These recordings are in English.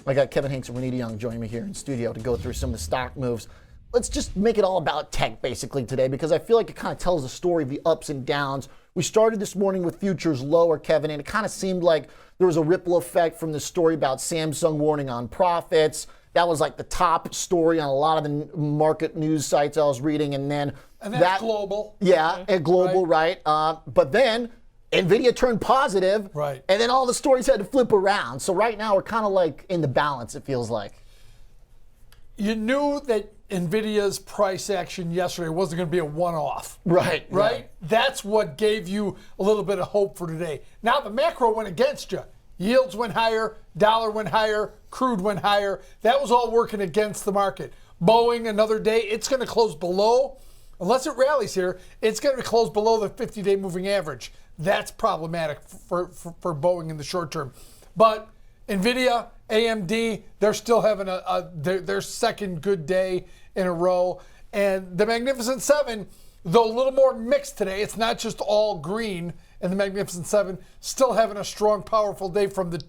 I got Kevin Hincks and Renita Young joining me here in studio to go through some of the stock moves. Let's just make it all about tech basically today, because I feel like it kind of tells the story of the ups and downs. We started this morning with futures lower, Kevin, and it kind of seemed like there was a ripple effect from the story about Samsung warning on profits. That was like the top story on a lot of the market news sites I was reading, and then that's global. Yeah, and global, right? But then NVIDIA turned positive, right? And then all the stories had to flip around. So right now we're kind of like in the balance, it feels like. You knew that NVIDIA's price action yesterday wasn't going to be a one-off. Right. Right? That's what gave you a little bit of hope for today. Now the macro went against you. Yields went higher, dollar went higher, crude went higher. That was all working against the market. Boeing, another day, it's going to close below, unless it rallies here, it's going to close below the 50-day moving average. That's problematic for Boeing in the short term. But NVIDIA, AMD, they're still having their second good day in a row. And the Magnificent Seven, though a little more mixed today, it's not just all green. And the Magnificent Seven still having a strong, powerful day from the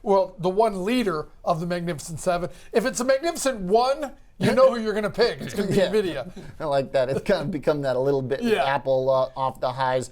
one leader of the Magnificent Seven. If it's a Magnificent One, you know who you're going to pick. It's going to be NVIDIA. I like that. It's kind of become that a little bit with Apple off the highs.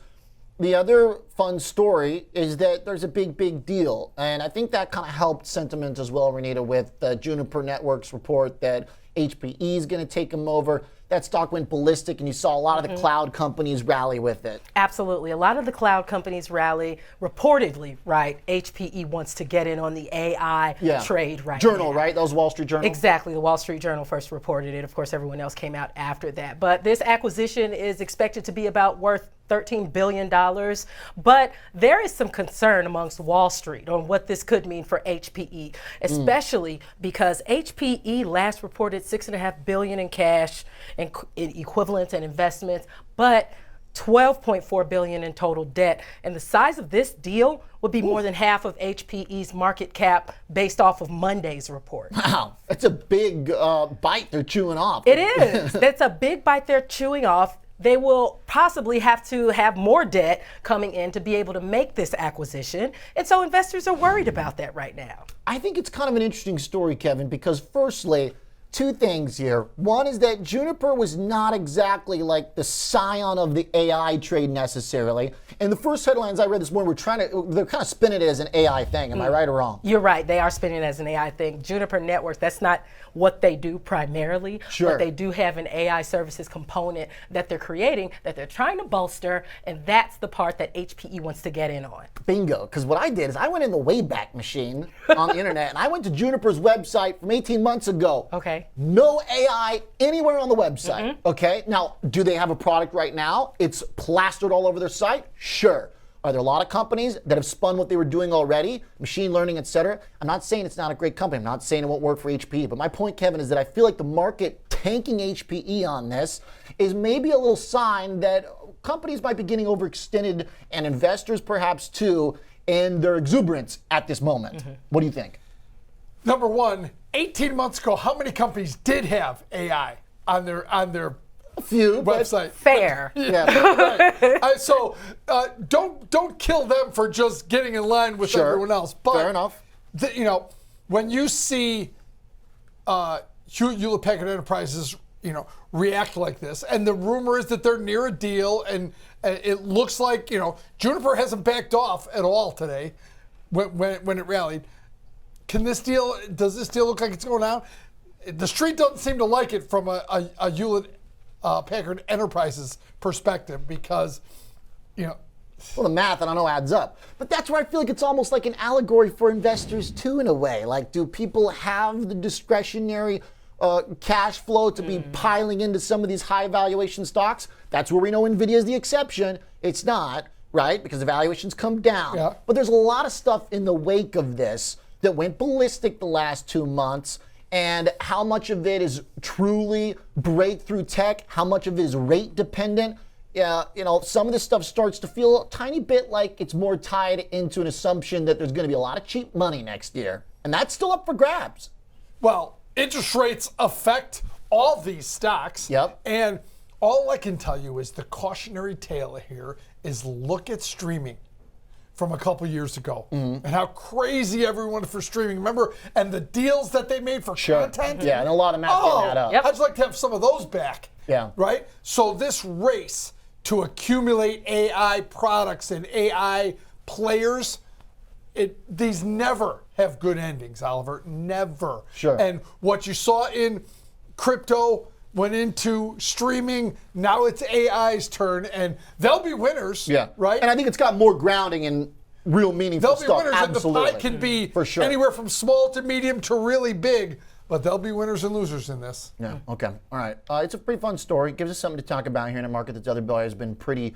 The other fun story is that there's a big deal. And I think that kind of helped sentiment as well, Renita, with the Juniper Networks report that HPE is going to take them over. That stock went ballistic, and you saw a lot of the cloud companies rally with it. Absolutely. A lot of the cloud companies rally. Reportedly, right, HPE wants to get in on the AI trade right Journal, now. right? That was Wall Street Journal? Exactly. The Wall Street Journal first reported it. Of course, everyone else came out after that. But this acquisition is expected to be about worth $13 billion. But there is some concern amongst Wall Street on what this could mean for HPE, especially because HPE last reported $6.5 billion in cash and equivalents and investments, but $12.4 billion in total debt. And the size of this deal would be more than half of HPE's market cap based off of Monday's report. Wow, that's a big bite they're chewing off. It is. That's a big bite they're chewing off. They will possibly have to have more debt coming in to be able to make this acquisition. And so investors are worried about that right now. I think it's kind of an interesting story, Kevin, because firstly, two things here. One is that Juniper was not exactly like the scion of the AI trade necessarily. And the first headlines I read this morning they're kind of spinning it as an AI thing. Am I right or wrong? You're right. They are spinning it as an AI thing. Juniper Networks, that's not what they do primarily. Sure. But they do have an AI services component that they're creating, that they're trying to bolster, and that's the part that HPE wants to get in on. Bingo. Because what I did is I went in the Wayback Machine on the internet, and I went to Juniper's website from 18 months ago. Okay. No AI anywhere on the website. Okay. Now, do they have a product right now? It's plastered all over their site? Sure. Are there a lot of companies that have spun what they were doing already, machine learning, et cetera? I'm not saying it's not a great company. I'm not saying it won't work for HPE. But my point, Kevin, is that I feel like the market tanking HPE on this is maybe a little sign that companies might be getting overextended, and investors perhaps too, in their exuberance at this moment. What do you think? Number one, 18 months ago, how many companies did have AI on their a few website? Fair. Right. So don't kill them for just getting in line with everyone else. But fair enough. When you see Hewlett Packard Enterprises, react like this, and the rumor is that they're near a deal, and it looks like Juniper hasn't backed off at all today when it rallied. Does this deal look like it's going down? The street doesn't seem to like it from a Hewlett Packard Enterprises perspective, because well, the math, I don't know, adds up. But that's where I feel like it's almost like an allegory for investors too, in a way. Like, do people have the discretionary cash flow to be piling into some of these high valuation stocks? That's where we know NVIDIA is the exception. It's not, right? Because the valuations come down. Yeah. But there's a lot of stuff in the wake of this that went ballistic the last 2 months. And how much of it is truly breakthrough tech? How much of it is rate dependent? Some of this stuff starts to feel a tiny bit like it's more tied into an assumption that there's going to be a lot of cheap money next year. And that's still up for grabs. Well, interest rates affect all these stocks. Yep. And all I can tell you is the cautionary tale here is look at streaming. from a couple years ago, and how crazy everyone for streaming. Remember, and the deals that they made for content. Yeah, and a lot of math getting that up. Yep. I'd like to have some of those back. Yeah. Right? So this race to accumulate AI products and AI players, these never have good endings, Oliver. Never. Sure. And what you saw in crypto went into streaming. Now it's AI's turn, and they'll be winners. Yeah. Right? And I think it's got more grounding in real meaningful They'll be stuff. winners, Absolutely. and the pie can be For sure. anywhere from small to medium to really big, but there'll be winners and losers in this. Yeah. Okay. All right. It's a pretty fun story. It gives us something to talk about here in a market that's otherwise has been pretty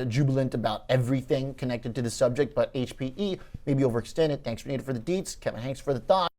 jubilant about everything connected to the subject. But HPE maybe overextended. Thanks, Renita, for the deets. Kevin Hanks for the thoughts.